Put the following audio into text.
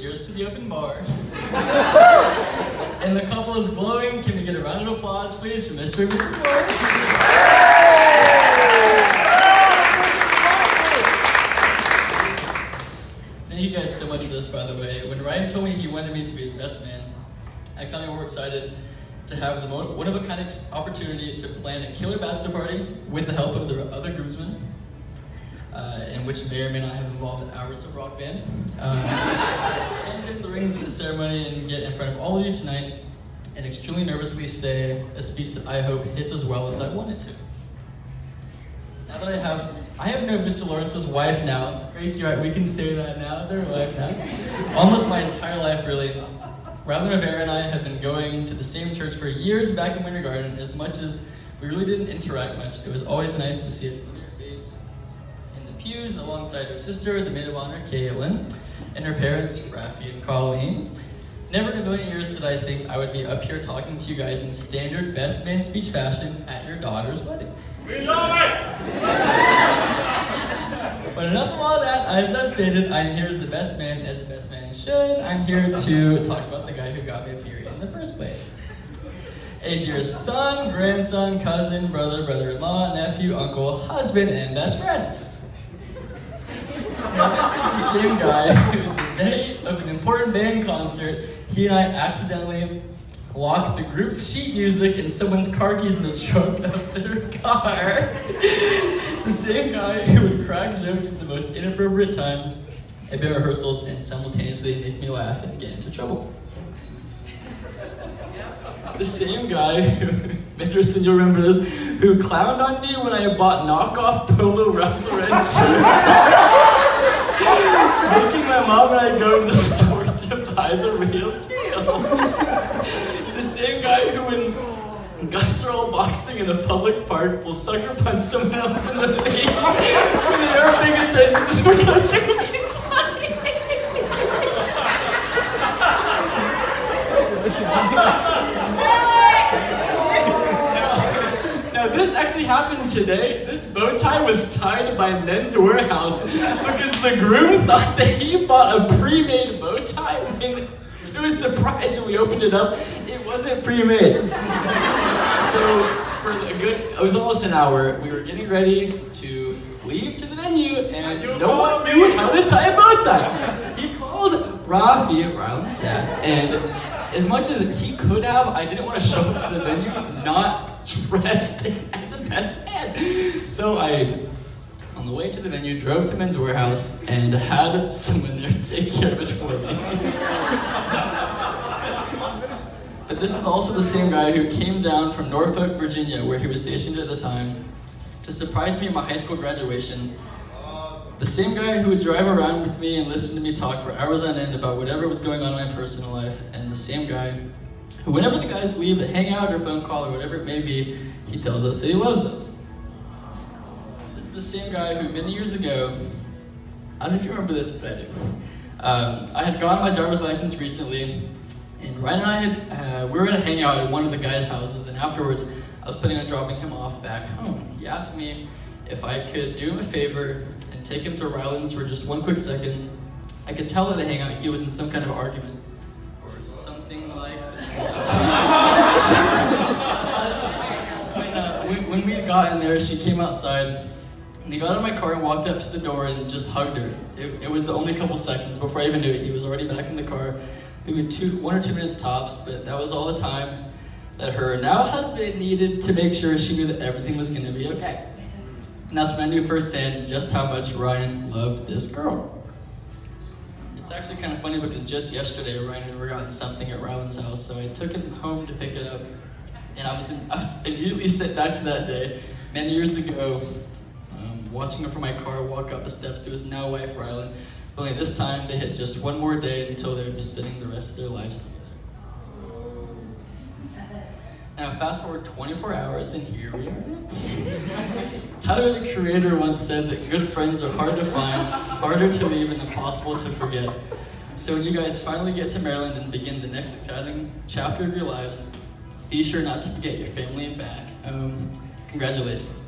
Cheers to the open bar. And the couple is glowing. Can we get a round of applause, please, for Mr. and Mrs. Lawrence? Thank you guys so much for this, by the way. When Ryan told me he wanted me to be his best man, I kind of more excited to have the one-of-a-kind opportunity to plan a killer bachelor party with the help of the other groomsmen, in which may or may not have involved hours of rock band. And get the rings in the ceremony and get in front of all of you tonight and extremely nervously say a speech that I hope hits as well as I want it to. Now that I have known Mr. Lawrence's wife now. Gracie, right, we can say that now, their wife now. Almost my entire life, really. Rylan Rivera and I have been going to the same church for years back in Winter Garden. As much as we really didn't interact much, it was always nice to see a familiar face in the pews alongside her sister, the maid of honor, Caitlin, and her parents, Rafi and Colleen. Never in a million years did I think I would be up here talking to you guys in standard best man speech fashion at your daughter's wedding. We love it! But enough of all that. As I've stated, I'm here as the best man, as a best man should. I'm here to talk about the guy who got me a period in the first place. A dear son, grandson, cousin, brother, brother-in-law, nephew, uncle, husband, and best friend. Now, this is the same guy who, the day of an important band concert, he and I accidentally locked the group's sheet music in someone's car keys in the trunk of their car. The same guy who would crack jokes at the most inappropriate times at band rehearsals and simultaneously make me laugh and get into trouble. The same guy who, Anderson, you'll remember this, who clowned on me when I bought knockoff Polo Ralph Lauren shirts, making my mom and I go to the store to buy the real deal. The same guy who, when guys are all boxing in a public park, will sucker punch someone else in the face when they aren't paying attention just because it would be funny. Now, this actually happened today. This bow tie was tied by Men's Warehouse because the groom thought that he bought a pre-made bow tie when, to his surprise, when we opened it up, it wasn't pre-made. So, for a good, it was almost an hour, we were getting ready to leave to the venue, and no one knew how to tie a bow tie. He called Rafi, Rylan's dad, and as much as he could have, I didn't want to show up to the venue not dressed as a best man. So I, on the way to the venue, drove to Men's Warehouse and had someone there take care of it for me. But this is also the same guy who came down from Norfolk, Virginia, where he was stationed at the time, to surprise me at my high school graduation. The same guy who would drive around with me and listen to me talk for hours on end about whatever was going on in my personal life, and the same guy who, whenever the guys leave a hangout or phone call or whatever it may be, he tells us that he loves us. This is the same guy who many years ago, I don't know if you remember this, but I do. I had gotten my driver's license recently, and Ryan and I we were at a hangout at one of the guys' houses, and afterwards I was planning on dropping him off back home. He asked me if I could do him a favor and take him to Rylands for just one quick second. I could tell at the hangout he was in some kind of argument or something like that. When we got in there, she came outside, and he got out of my car and walked up to the door and just hugged her. It was only a couple seconds. Before I even knew it, he was already back in the car. Maybe 1 or 2 minutes tops, but that was all the time that her now husband needed to make sure she knew that everything was going to be okay. And that's when I knew firsthand just how much Ryan loved this girl. It's actually kind of funny because just yesterday Ryan had forgotten something at Rylan's house, so I took him home to pick it up. And I was immediately sent back to that day, many years ago, watching him from my car walk up the steps to his now wife, Rylan. Only this time they had just one more day until they would be spending the rest of their lives together. Now fast forward 24 hours and here we are. Tyler, the Creator, once said that good friends are hard to find, harder to leave, and impossible to forget. So when you guys finally get to Maryland and begin the next exciting chapter of your lives, be sure not to forget your family back. Congratulations.